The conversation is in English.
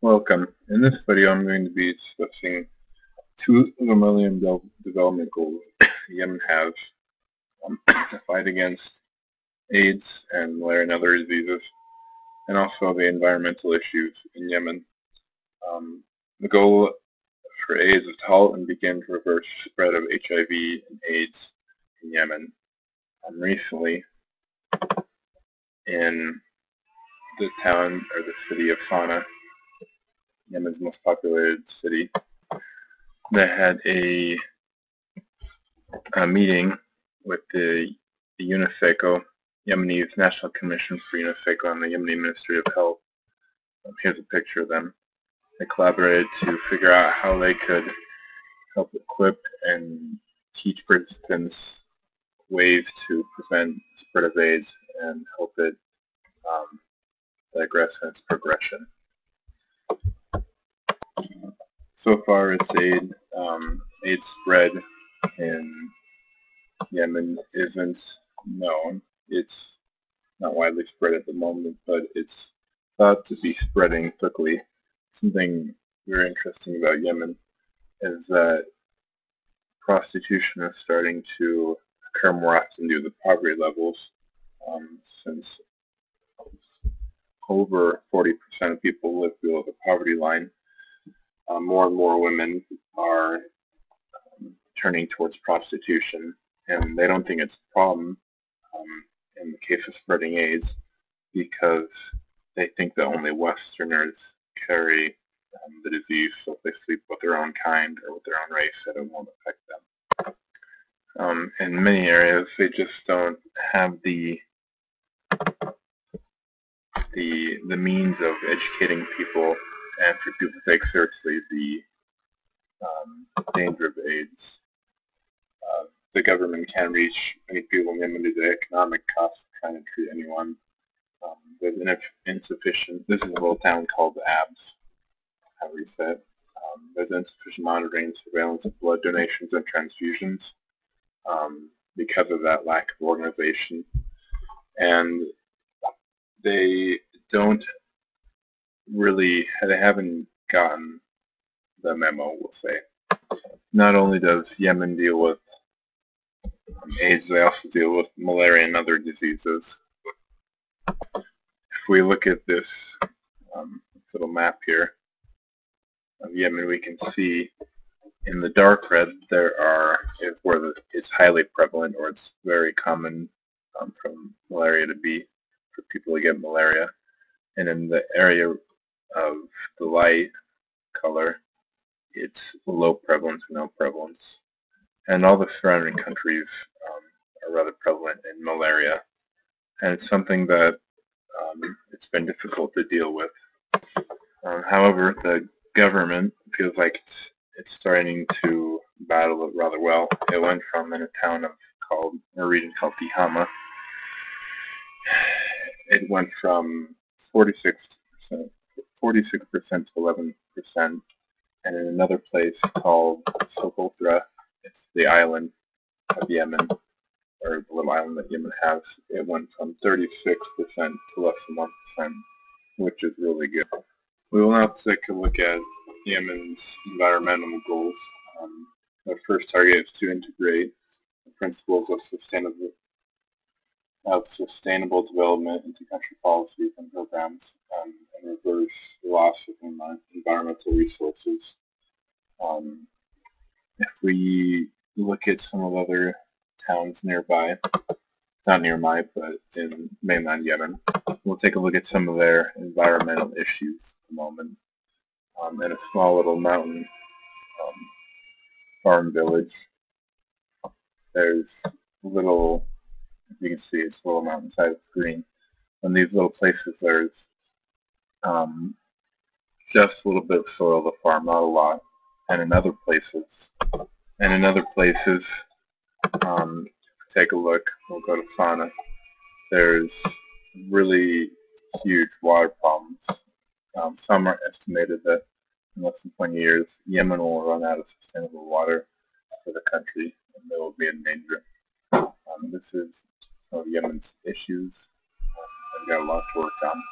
Welcome. In this video I'm going to be discussing two of the Millennium Development Goals Yemen has: the fight against AIDS and malaria and other diseases, and also the environmental issues in Yemen. The goal for AIDS is to halt and begin to reverse the spread of HIV and AIDS in Yemen. Recently, in the town or the city of Sana'a, Yemen's most populated city, they had a meeting with the UNICECO, Yemeni's National Commission for UNICECO, and the Yemeni Ministry of Health. Here's a picture of them. They collaborated to figure out how they could help equip and teach participants ways to prevent the spread of AIDS and help it digress in its progression. So far, AIDS spread in Yemen isn't known. It's not widely spread at the moment, but it's thought to be spreading quickly. Something very interesting about Yemen is that prostitution is starting to occur more often due to the poverty levels, since over 40% of people live below the poverty line. More and more women are turning towards prostitution, and they don't think it's a problem in the case of spreading AIDS, because they think that only Westerners carry the disease, so if they sleep with their own kind or with their own race, that it won't affect them. In many areas, they just don't have the means of educating people and for people to take seriously the danger of AIDS. The government can reach many people in Yemen due to the economic costs of trying to treat anyone. There's insufficient. This is a little town called Abs, however you say it. There's insufficient monitoring and surveillance of blood donations and transfusions because of that lack of organization. And they haven't gotten the memo, we'll say. Not only does Yemen deal with AIDS, they also deal with malaria and other diseases. If we look at this little map here of Yemen, we can see in the dark red is where it's highly prevalent, or it's very common from malaria to be for people to get malaria. And in the area of the light color, it's low prevalence or no prevalence. And all the surrounding countries are rather prevalent in malaria. And it's something that it's been difficult to deal with. However, the government feels like it's starting to battle it rather well. It went from, in a region called Tihama, it went from 46% to 11%, and in another place called Socotra, it's the island of Yemen, or the little island that Yemen has, it went from 36% to less than 1%, which is really good. We will now take a look at Yemen's environmental goals. The first target is to integrate the principles of sustainable development into country policies and programs, and reverse the loss of environmental resources. If we look at some of the other towns nearby, not near my, but in mainland Yemen, we'll take a look at some of their environmental issues at the moment. In a small little mountain farm village, there's little, as you can see, it's a little mountainside of green. In these little places, there's just a little bit of soil to farm, not a lot. And in other places, take a look, we'll go to Sana'a, there's really huge water problems. Some are estimated that in less than 20 years, Yemen will run out of sustainable water for the country, and they will be in danger. This is some of Yemen's issues. I've got a lot to work on.